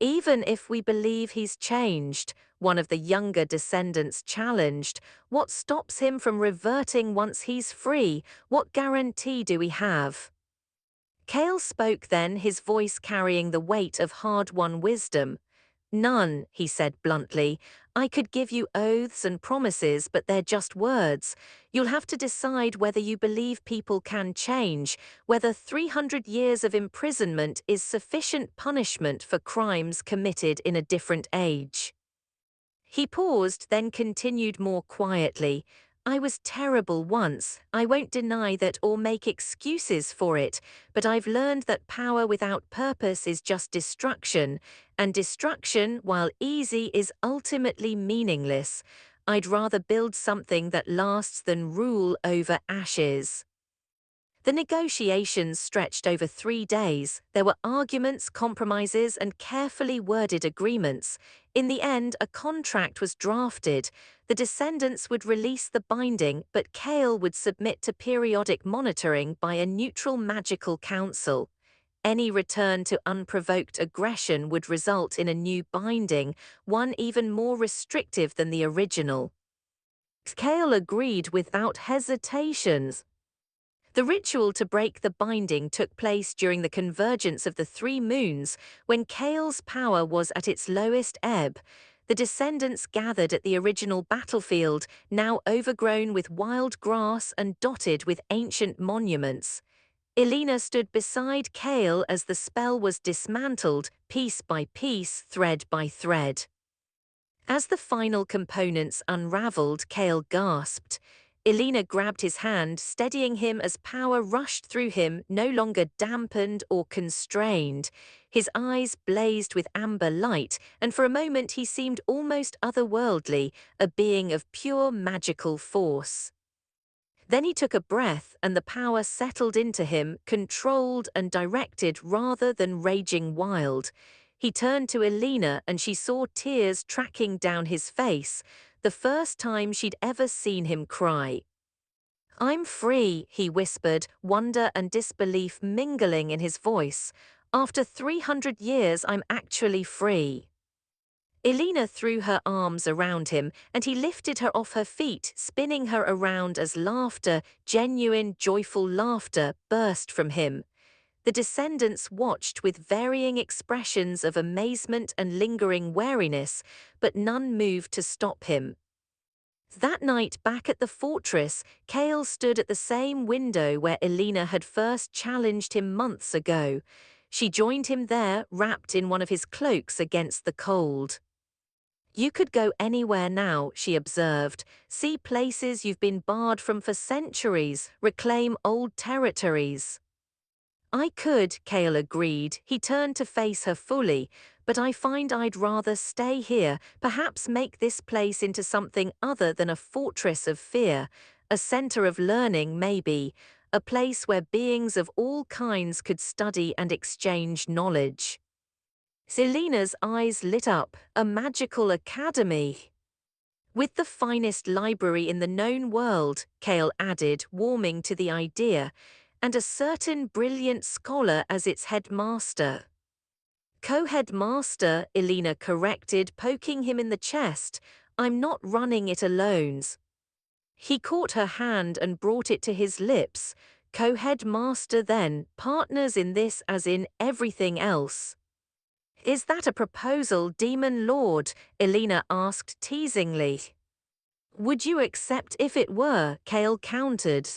Even if we believe he's changed, one of the younger descendants challenged, what stops him from reverting once he's free? What guarantee do we have? Kael spoke then, his voice carrying the weight of hard-won wisdom. None, he said bluntly. I could give you oaths and promises, but they're just words. You'll have to decide whether you believe people can change, whether 300 years of imprisonment is sufficient punishment for crimes committed in a different age. He paused, then continued more quietly. I was terrible once, I won't deny that or make excuses for it, but I've learned that power without purpose is just destruction, and destruction, while easy, is ultimately meaningless. I'd rather build something that lasts than rule over ashes. The negotiations stretched over 3 days. There were arguments, compromises, and carefully worded agreements. In the end, a contract was drafted. The descendants would release the binding, but Kael would submit to periodic monitoring by a neutral magical council. Any return to unprovoked aggression would result in a new binding, one even more restrictive than the original. Kael agreed without hesitations. The ritual to break the binding took place during the convergence of the 3 moons, when Kael's power was at its lowest ebb. The descendants gathered at the original battlefield, now overgrown with wild grass and dotted with ancient monuments. Elena stood beside Kael as the spell was dismantled, piece by piece, thread by thread. As the final components unraveled, Kael gasped. Elena grabbed his hand, steadying him as power rushed through him, no longer dampened or constrained. His eyes blazed with amber light, and for a moment he seemed almost otherworldly, a being of pure magical force. Then he took a breath, and the power settled into him, controlled and directed rather than raging wild. He turned to Elena, and she saw tears tracking down his face, the first time she'd ever seen him cry. I'm free, he whispered, wonder and disbelief mingling in his voice. After 300 years, I'm actually free. Elena threw her arms around him, and he lifted her off her feet, spinning her around as laughter, genuine, joyful laughter, burst from him. The descendants watched with varying expressions of amazement and lingering wariness, but none moved to stop him. That night back at the fortress, Kael stood at the same window where Elena had first challenged him months ago. She joined him there, wrapped in one of his cloaks against the cold. You could go anywhere now, she observed, see places you've been barred from for centuries, reclaim old territories. I could, Kael agreed. He turned to face her fully. But I find I'd rather stay here, perhaps make this place into something other than a fortress of fear, a center of learning maybe, a place where beings of all kinds could study and exchange knowledge. Selena's eyes lit up, a magical academy. With the finest library in the known world, Kael added, warming to the idea, and a certain brilliant scholar as its headmaster. Co-headmaster, Elena corrected, poking him in the chest. I'm not running it alone. He caught her hand and brought it to his lips. Co-headmaster then, partners in this as in everything else. Is that a proposal, Demon Lord? Elena asked teasingly. Would you accept if it were? Kael countered.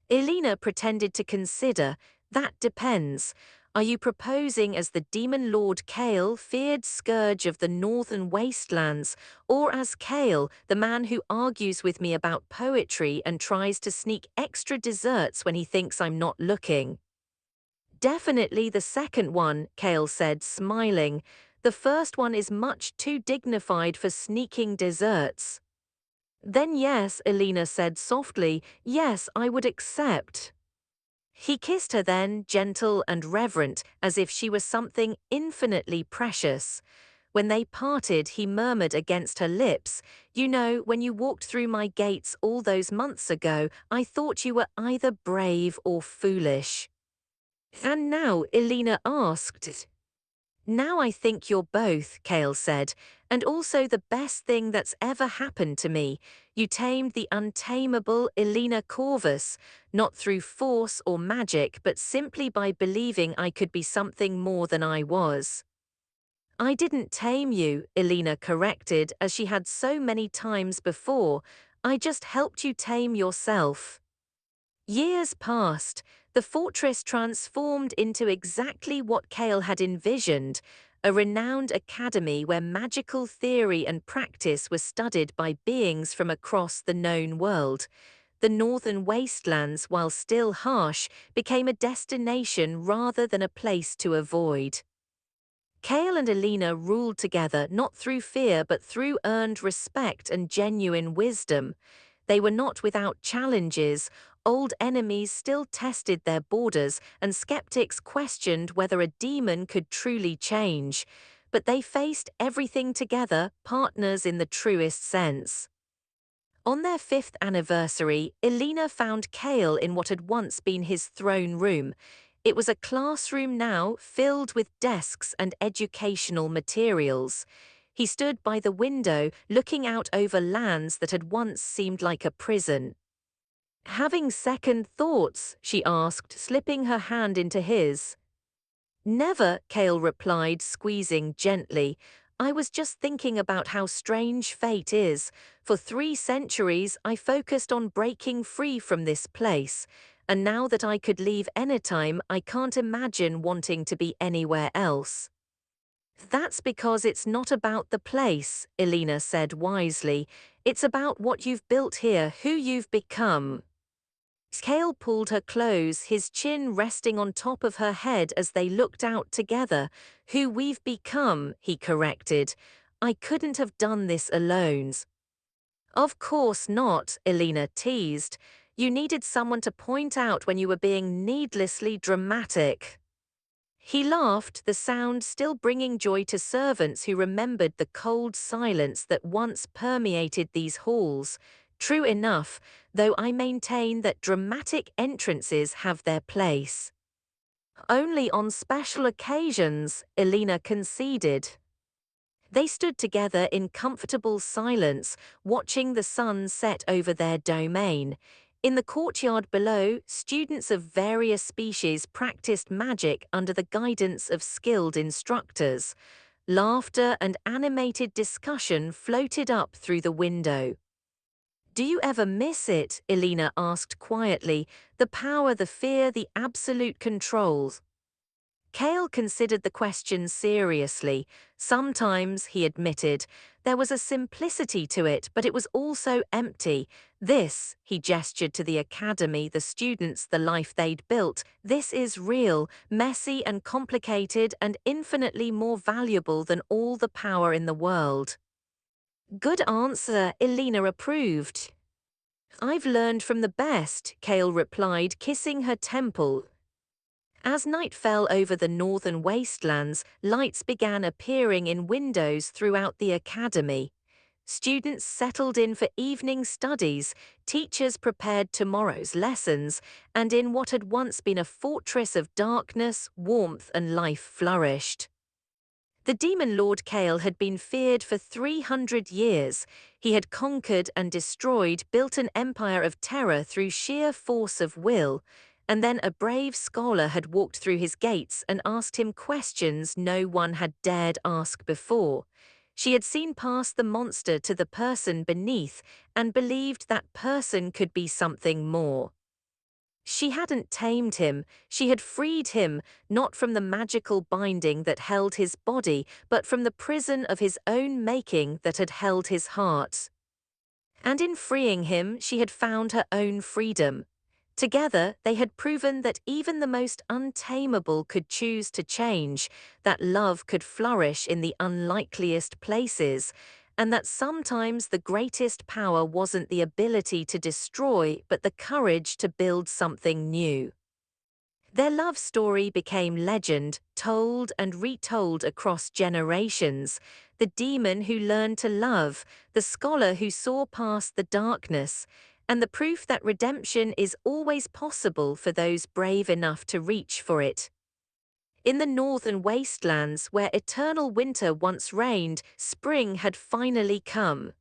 Elena pretended to consider. That depends. Are you proposing as the Demon Lord Kael, feared scourge of the northern wastelands, or as Kael, the man who argues with me about poetry and tries to sneak extra desserts when he thinks I'm not looking? Definitely the second one, Kael said, smiling. The first one is much too dignified for sneaking desserts. Then yes, Elena said softly, yes, I would accept. He kissed her then, gentle and reverent, as if she was something infinitely precious. When they parted, he murmured against her lips, "You know, when you walked through my gates all those months ago, I thought you were either brave or foolish." And now, Elena asked. "Now I think you're both," Kael said, "and also the best thing that's ever happened to me. You tamed the untamable Elena Corvus, not through force or magic, but simply by believing I could be something more than I was." "I didn't tame you," Elena corrected, as she had so many times before. "I just helped you tame yourself." Years passed. The fortress transformed into exactly what Kael had envisioned, a renowned academy where magical theory and practice were studied by beings from across the known world. The northern wastelands, while still harsh, became a destination rather than a place to avoid. Kael and Elena ruled together not through fear but through earned respect and genuine wisdom. They were not without challenges. Old enemies still tested their borders, and skeptics questioned whether a demon could truly change. But they faced everything together, partners in the truest sense. On their 5th anniversary, Elena found Kael in what had once been his throne room. It was a classroom now, filled with desks and educational materials. He stood by the window, looking out over lands that had once seemed like a prison. "Having second thoughts?" she asked, slipping her hand into his. "Never," Kael replied, squeezing gently. "I was just thinking about how strange fate is. For 3 centuries, I focused on breaking free from this place. And now that I could leave anytime, I can't imagine wanting to be anywhere else." "That's because it's not about the place," Elena said wisely. "It's about what you've built here, who you've become." Kael pulled her close, his chin resting on top of her head as they looked out together. "Who we've become," he corrected. "I couldn't have done this alone." "Of course not," Elena teased. "You needed someone to point out when you were being needlessly dramatic." He laughed, the sound still bringing joy to servants who remembered the cold silence that once permeated these halls. "True enough, though I maintain that dramatic entrances have their place." "Only on special occasions," Elena conceded. They stood together in comfortable silence, watching the sun set over their domain. In the courtyard below, students of various species practiced magic under the guidance of skilled instructors. Laughter and animated discussion floated up through the window. "Do you ever miss it?" Elena asked quietly. "The power, the fear, the absolute control." Kael considered the question seriously. Sometimes, he admitted, there was a simplicity to it, but it was also empty. This, he gestured to the academy, the students, the life they'd built, this is real, messy and complicated and infinitely more valuable than all the power in the world. "Good answer," Elena approved. "I've learned from the best," Kael replied, kissing her temple. As night fell over the northern wastelands, lights began appearing in windows throughout the academy. Students settled in for evening studies, teachers prepared tomorrow's lessons, and in what had once been a fortress of darkness, warmth, and life flourished. The demon lord Kael had been feared for 300 years. He had conquered and destroyed, built an empire of terror through sheer force of will. And then a brave scholar had walked through his gates and asked him questions no one had dared ask before. She had seen past the monster to the person beneath and believed that person could be something more. She hadn't tamed him, she had freed him, not from the magical binding that held his body, but from the prison of his own making that had held his heart. And in freeing him, she had found her own freedom. Together, they had proven that even the most untamable could choose to change, that love could flourish in the unlikeliest places, and that sometimes the greatest power wasn't the ability to destroy, but the courage to build something new. Their love story became legend, told and retold across generations. The demon who learned to love, the scholar who saw past the darkness, and the proof that redemption is always possible for those brave enough to reach for it. In the northern wastelands, where eternal winter once reigned, spring had finally come.